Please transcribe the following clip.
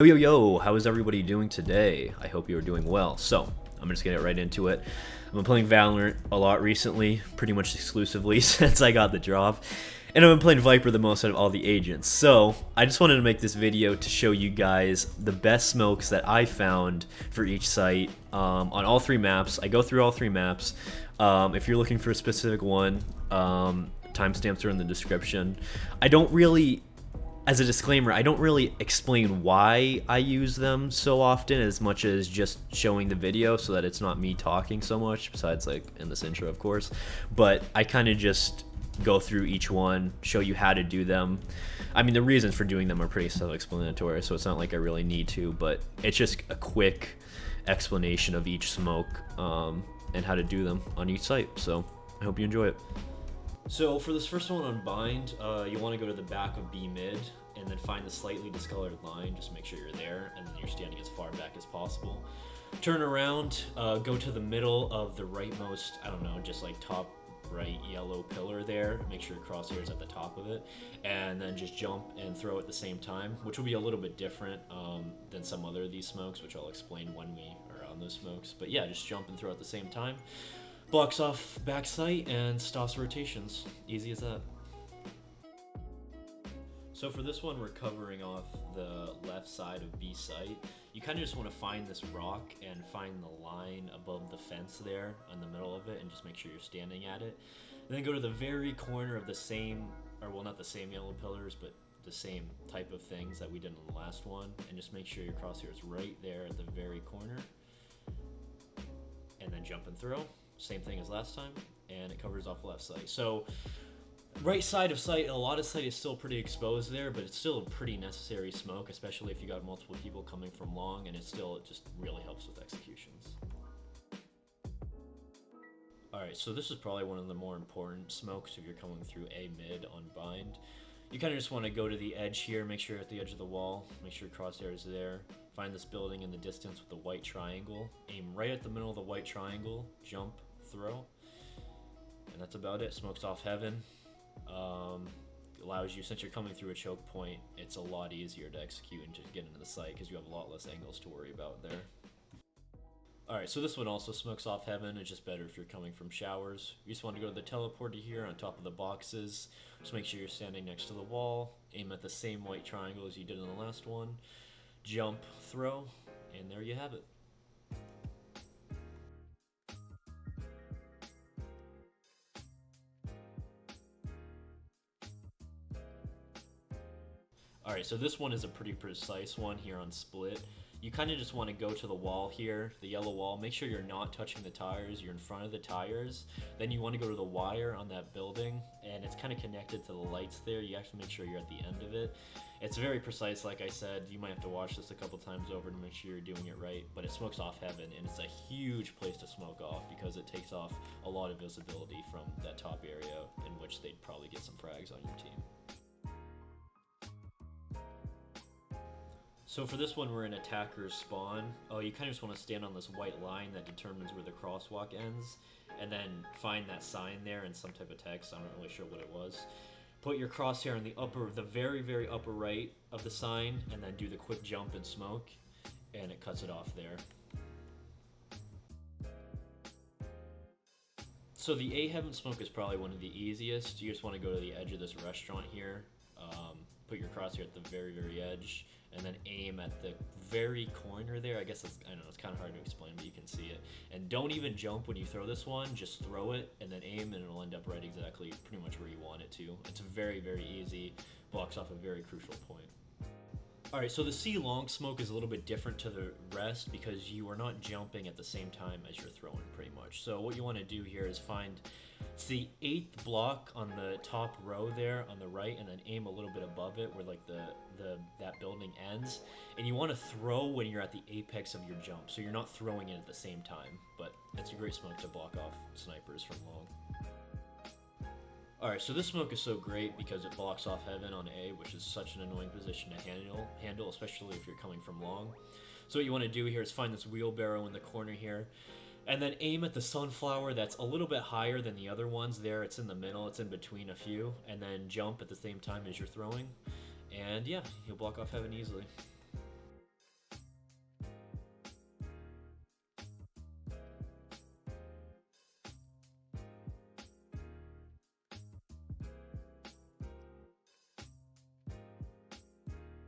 Yo, how is everybody doing today? I hope you're doing well. So, I'm just gonna get right into it. I've been playing Valorant a lot recently, pretty much exclusively since I got the job. And I've been playing VIPER the most out of all the agents. So, I just wanted to make this video to show you guys the best smokes that I found for each site on all three maps. I go through all three maps. If you're looking for a specific one, timestamps are in the description. As a disclaimer, I don't really explain why I use them so often as much as just showing the video so that it's not me talking so much, besides like in this intro of course. But I kind of just go through each one, show you how to do them. I mean, the reasons for doing them are pretty self-explanatory, so it's not like I really need to, but it's just a quick explanation of each smoke and how to do them on each site. So I hope you enjoy it. So for this first one on Bind, you want to go to the back of B mid and then find the slightly discolored line. Just make sure you're there and then you're standing as far back as possible. Turn around, go to the middle of the rightmost, I don't know, just like top right yellow pillar there. Make sure your crosshair is at the top of it, and then just jump and throw at the same time, which will be a little bit different than some other of these smokes, which I'll explain when we are on those smokes. But yeah, just jump and throw at the same time. Blocks off back sight and stops rotations. Easy as that. So for this one, we're covering off the left side of B site. You kind of just want to find this rock and find the line above the fence there in the middle of it and just make sure you're standing at it. And then go to the very corner of the same, or well, not the same yellow pillars, but the same type of things that we did in the last one, and just make sure your crosshair is right there at the very corner. And then jump and throw. Same thing as last time, and it covers off left side. So right side of sight, a lot of sight is still pretty exposed there, but it's still a pretty necessary smoke, especially if you got multiple people coming from long, and it just really helps with executions. Alright, so this is probably one of the more important smokes if you're coming through A mid on Bind. You kind of just want to go to the edge here, make sure you're at the edge of the wall, make sure your crosshair is there. Find this building in the distance with the white triangle, aim right at the middle of the white triangle, jump, throw, and that's about it. Smokes off heaven. Allows you, since you're coming through a choke point, it's a lot easier to execute and just get into the site because you have a lot less angles to worry about there. Alright, so this one also smokes off heaven. It's just better if you're coming from showers. You just want to go to the teleporter here on top of the boxes. Just make sure you're standing next to the wall. Aim at the same white triangle as you did in the last one. Jump, throw, and there you have it. Alright, so this one is a pretty precise one here on split. You kind of just want to go to the wall here, the yellow wall. Make sure you're not touching the tires, you're in front of the tires. Then you want to go to the wire on that building, and it's kind of connected to the lights there. You have to make sure you're at the end of it. It's very precise, like I said. You might have to watch this a couple times over to make sure you're doing it right, but it smokes off heaven, and it's a huge place to smoke off because it takes off a lot of visibility from that top area in which they'd probably get some frags on your team. So for this one, we're in attacker's spawn. Oh, you kind of just want to stand on this white line that determines where the crosswalk ends, and then find that sign there in some type of text. I'm not really sure what it was. Put your crosshair in the very, very upper right of the sign, and then do the quick jump and smoke, and it cuts it off there. So the A heaven smoke is probably one of the easiest. You just want to go to the edge of this restaurant here, put your crosshair at the very, very edge, and then aim at the very corner there. I guess I don't know, it's kind of hard to explain, but you can see it. And don't even jump when you throw this one, just throw it and then aim, and it'll end up right exactly pretty much where you want it to. It's very, very easy, blocks off a very crucial point. Alright, so the C long smoke is a little bit different to the rest because you are not jumping at the same time as you're throwing pretty much. So what you want to do here is find, it's the 8th block on the top row there on the right, and then aim a little bit above it where like that building ends. And you want to throw when you're at the apex of your jump, so you're not throwing it at the same time, but it's a great smoke to block off snipers from long. Alright, so this smoke is so great because it blocks off heaven on A, which is such an annoying position to handle, especially if you're coming from long. So what you want to do here is find this wheelbarrow in the corner here, and then aim at the sunflower that's a little bit higher than the other ones there. It's in the middle, it's in between a few, and then jump at the same time as you're throwing. And yeah, you'll block off heaven easily.